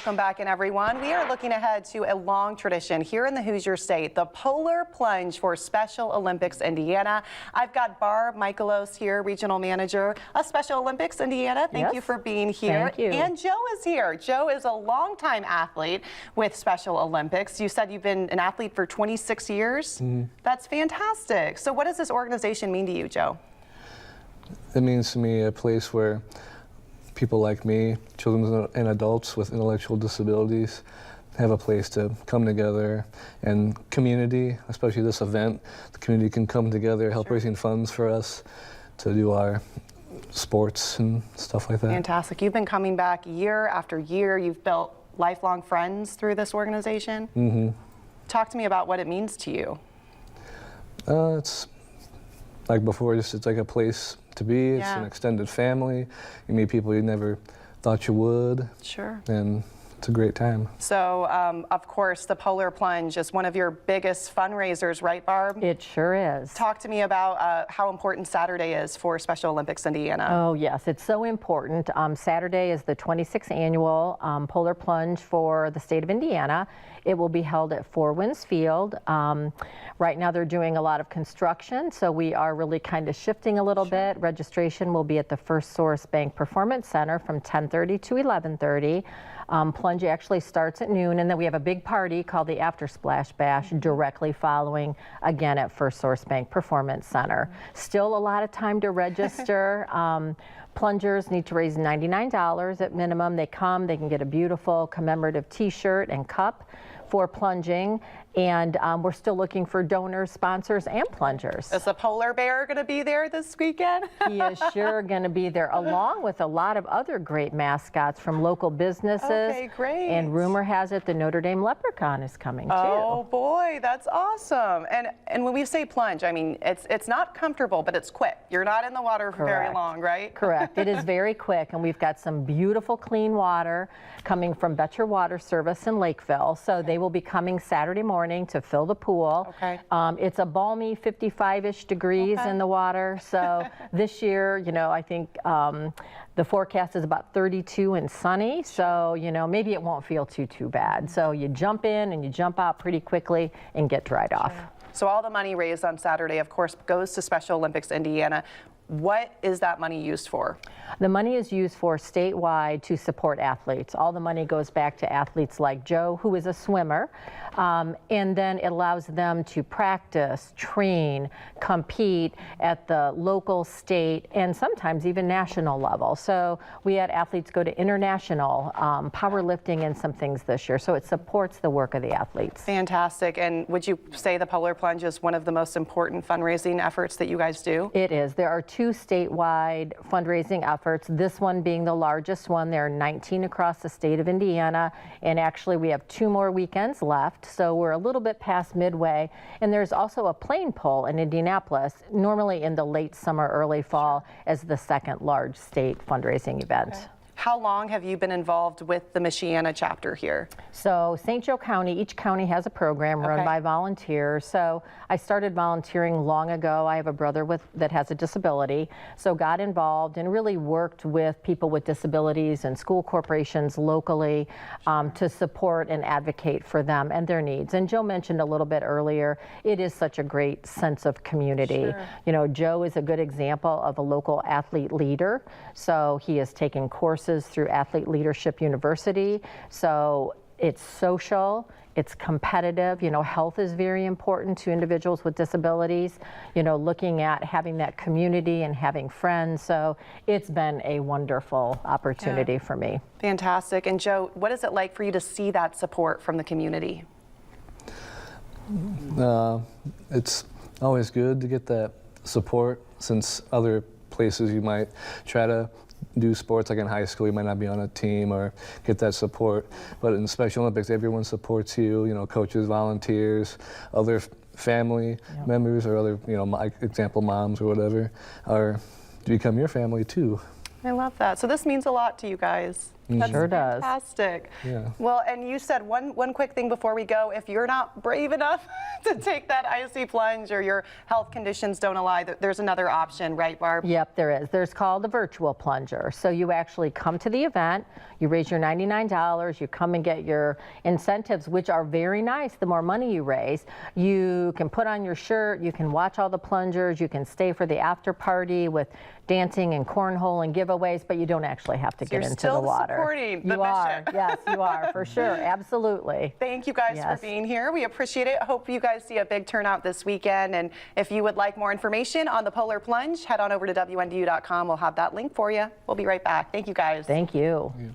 Welcome back, everyone. We are looking ahead to a long tradition here in the Hoosier State, the Polar Plunge for Special Olympics Indiana. I've got Barb Michaelos here, Regional Manager of Special Olympics Indiana. Thank you for being here. Thank you. And Joe is here. Joe is a longtime athlete with Special Olympics. You said you've been an athlete for 26 years. That's fantastic. So what does this organization mean to you, Joe? It means to me a place where people like me, children and adults with intellectual disabilities, have a place to come together, and community, especially this event, the community can come together, help raising funds for us to do our sports and stuff like that. Fantastic. You've been coming back year after year. You've built lifelong friends through this organization. Talk to me about what it means to you. It's like before, it's like a place to be. It's an extended family. You meet people you never thought you would. Sure. And it's a great time. So, of course, the Polar Plunge is one of your biggest fundraisers, right, Barb? It sure is. Talk to me about how important Saturday is for Special Olympics Indiana. Oh, yes, it's so important. Saturday is the 26th annual Polar Plunge for the state of Indiana. It will be held at Four Winds Field. Right now they're doing a lot of construction, so we are really kind of shifting a little bit. Registration will be at the First Source Bank Performance Center from 10:30 to 11:30. Plunge actually starts at noon, and then we have a big party called the After Splash Bash directly following, again, at First Source Bank Performance Center. Still a lot of time to register. Plungers need to raise $99 at minimum. They come, they can get a beautiful commemorative t-shirt and cup for plunging, and we're still looking for donors, sponsors, and plungers. Is the polar bear going to be there this weekend? He is sure going to be there, along with a lot of other great mascots from local businesses. Okay, great. And rumor has it the Notre Dame Leprechaun is coming too. Oh boy, that's awesome. And when we say plunge, I mean, it's not comfortable, but it's quick. You're not in the water for very long, right? Correct. It is very quick, and we've got some beautiful clean water coming from Betcher Water Service in Lakeville. So they will be coming Saturday morning to fill the pool. It's a balmy 55-ish degrees in the water. So this year, you know, I think the forecast is about 32 and sunny. So, you know, maybe it won't feel too bad. So you jump in and you jump out pretty quickly and get dried off. So all the money raised on Saturday, of course, goes to Special Olympics Indiana. What is that money used for? The money is used for statewide to support athletes. All the money goes back to athletes like Joe, who is a swimmer, and then it allows them to practice, train, compete at the local, state, and sometimes even national level. So we had athletes go to international powerlifting and some things this year. So it supports the work of the athletes. Fantastic. And would you say the Polar Plunge is one of the most important fundraising efforts that you guys do? It is. There are two statewide fundraising efforts, this one being the largest one. There are 19 across the state of Indiana, and actually we have 2 more weekends left, so we're a little bit past midway. And there's also a plane pull in Indianapolis, normally in the late summer, early fall, as the second large state fundraising event. How long have you been involved with the Michiana chapter here? So St. Joe County, each county has a program run by volunteers. So I started volunteering long ago. I have a brother that has a disability. So got involved and really worked with people with disabilities and school corporations locally to support and advocate for them and their needs. And Joe mentioned a little bit earlier, it is such a great sense of community. You know, Joe is a good example of a local athlete leader. So he has taken courses through Athlete Leadership University. So it's social, it's competitive. You know, health is very important to individuals with disabilities. You know, looking at having that community and having friends. So it's been a wonderful opportunity for me. Fantastic. And Joe, what is it like for you to see that support from the community? It's always good to get that support, since other places you might try to do sports, like in high school, you might not be on a team or get that support. But in Special Olympics, everyone supports you, you know, coaches, volunteers, other family members, or other, you know, my example, moms or whatever, are to become your family too. I love that. So this means a lot to you guys. That's Sure does. fantastic. Yeah. Well, and you said one quick thing before we go. If you're not brave enough to take that icy plunge or your health conditions don't allow, there's another option, right, Barb? Yep, there is. There's called a virtual plunger. So you actually come to the event, you raise your $99, you come and get your incentives, which are very nice. The more money you raise, you can put on your shirt, you can watch all the plungers, you can stay for the after party with dancing and cornhole and giveaways, but you don't actually have to get into the water. Supporting the You are, mission. yes, you are, for sure, absolutely. Thank you guys for Yes. being here. We appreciate it. Hope you guys see a big turnout this weekend. And if you would like more information on the Polar Plunge, head on over to WNDU.com. We'll have that link for you. We'll be right back. Thank you guys. Thank you. Yeah.